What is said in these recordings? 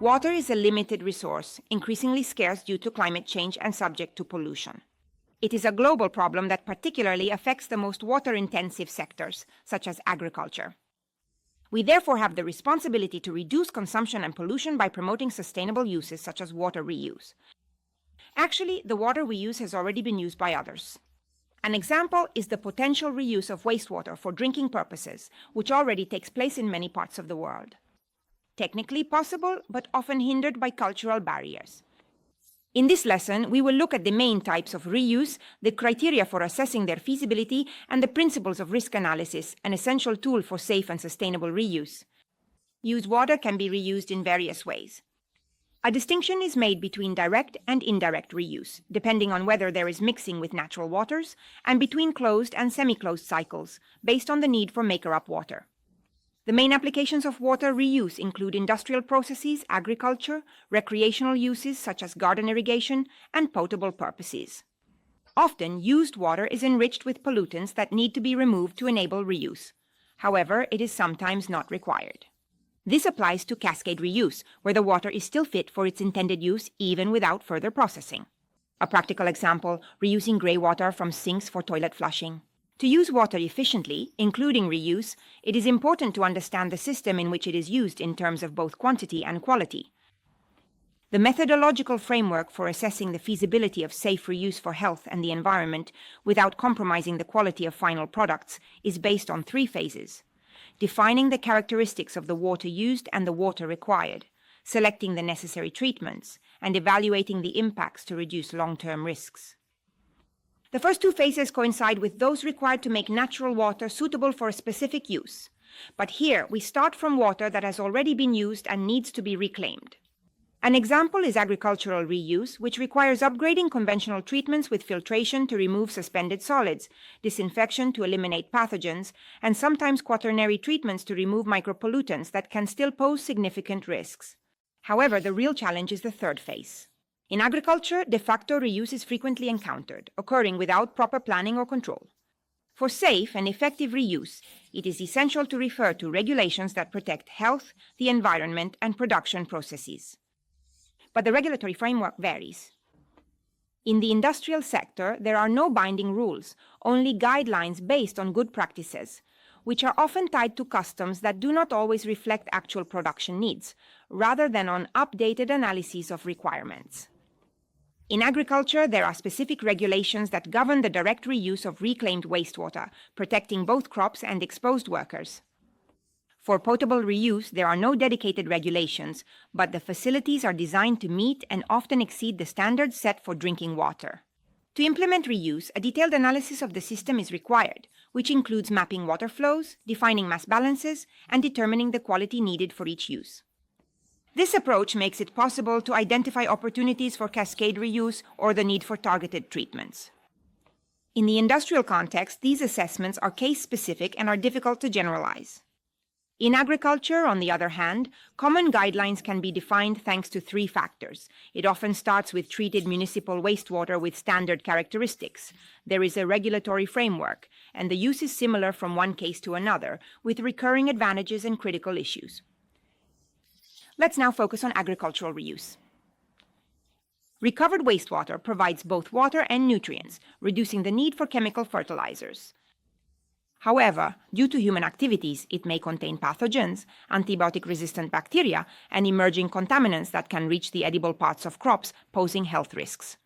Water is a limited resource, increasingly scarce due to climate change and subject to pollution. It is a global problem that particularly affects the most water-intensive sectors, such as agriculture. We therefore have the responsibility to reduce consumption and pollution by promoting sustainable uses such as water reuse. Actually, the water we use has already been used by others. An example is the potential reuse of wastewater for drinking purposes, which already takes place in many parts of the world. Technically possible, but often hindered by cultural barriers. In this lesson, we will look at the main types of reuse, the criteria for assessing their feasibility, and the principles of risk analysis, an essential tool for safe and sustainable reuse. Used water can be reused in various ways. A distinction is made between direct and indirect reuse, depending on whether there is mixing with natural waters, and between closed and semi-closed cycles, based on the need for maker-up water. The main applications of water reuse include industrial processes, agriculture, recreational uses such as garden irrigation, and potable purposes. Often, used water is enriched with pollutants that need to be removed to enable reuse. However, it is sometimes not required. This applies to cascade reuse, where the water is still fit for its intended use even without further processing. A practical example, reusing grey water from sinks for toilet flushing. To use water efficiently, including reuse, it is important to understand the system in which it is used in terms of both quantity and quality. The methodological framework for assessing the feasibility of safe reuse for health and the environment without compromising the quality of final products is based on 3 phases: defining the characteristics of the water used and the water required, selecting the necessary treatments, and evaluating the impacts to reduce long-term risks. The first 2 phases coincide with those required to make natural water suitable for a specific use. But here, we start from water that has already been used and needs to be reclaimed. An example is agricultural reuse, which requires upgrading conventional treatments with filtration to remove suspended solids, disinfection to eliminate pathogens, and sometimes quaternary treatments to remove micropollutants that can still pose significant risks. However, the real challenge is the third phase. In agriculture, de facto reuse is frequently encountered, occurring without proper planning or control. For safe and effective reuse, it is essential to refer to regulations that protect health, the environment, and production processes. But the regulatory framework varies. In the industrial sector, there are no binding rules, only guidelines based on good practices, which are often tied to customs that do not always reflect actual production needs, rather than on updated analyses of requirements. In agriculture, there are specific regulations that govern the direct reuse of reclaimed wastewater, protecting both crops and exposed workers. For potable reuse, there are no dedicated regulations, but the facilities are designed to meet and often exceed the standards set for drinking water. To implement reuse, a detailed analysis of the system is required, which includes mapping water flows, defining mass balances, and determining the quality needed for each use. This approach makes it possible to identify opportunities for cascade reuse or the need for targeted treatments. In the industrial context, these assessments are case-specific and are difficult to generalize. In agriculture, on the other hand, common guidelines can be defined thanks to 3 factors. It often starts with treated municipal wastewater with standard characteristics. There is a regulatory framework, and the use is similar from one case to another, with recurring advantages and critical issues. Let's now focus on agricultural reuse. Recovered wastewater provides both water and nutrients, reducing the need for chemical fertilizers. However, due to human activities, it may contain pathogens, antibiotic-resistant bacteria, and emerging contaminants that can reach the edible parts of crops, posing health risks.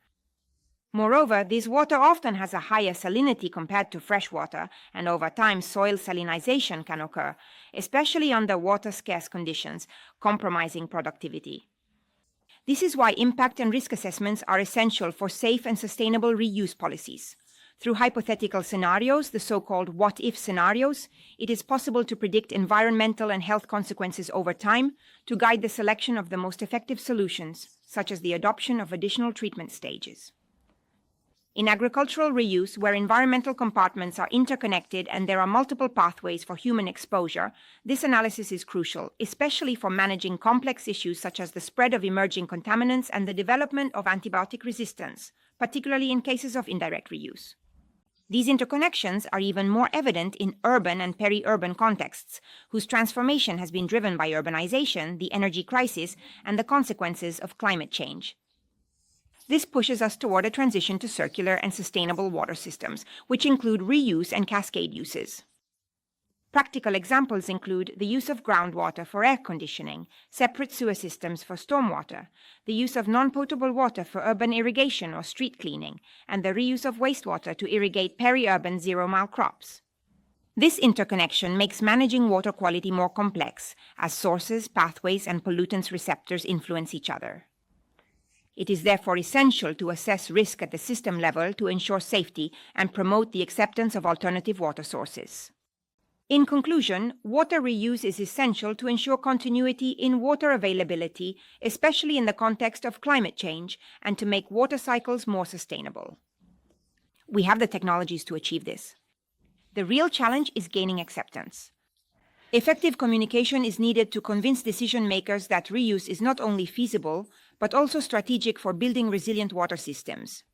Moreover, this water often has a higher salinity compared to fresh water, and over time soil salinization can occur, especially under water-scarce conditions, compromising productivity. This is why impact and risk assessments are essential for safe and sustainable reuse policies. Through hypothetical scenarios, the so-called what-if scenarios, it is possible to predict environmental and health consequences over time to guide the selection of the most effective solutions, such as the adoption of additional treatment stages. In agricultural reuse, where environmental compartments are interconnected and there are multiple pathways for human exposure, this analysis is crucial, especially for managing complex issues such as the spread of emerging contaminants and the development of antibiotic resistance, particularly in cases of indirect reuse. These interconnections are even more evident in urban and peri-urban contexts, whose transformation has been driven by urbanization, the energy crisis, and the consequences of climate change. This pushes us toward a transition to circular and sustainable water systems, which include reuse and cascade uses. Practical examples include the use of groundwater for air conditioning, separate sewer systems for stormwater, the use of non-potable water for urban irrigation or street cleaning, and the reuse of wastewater to irrigate peri-urban zero-mile crops. This interconnection makes managing water quality more complex, as sources, pathways, and pollutants receptors influence each other. It is therefore essential to assess risk at the system level to ensure safety and promote the acceptance of alternative water sources. In conclusion, water reuse is essential to ensure continuity in water availability, especially in the context of climate change, and to make water cycles more sustainable. We have the technologies to achieve this. The real challenge is gaining acceptance. Effective communication is needed to convince decision makers that reuse is not only feasible, but also strategic for building resilient water systems.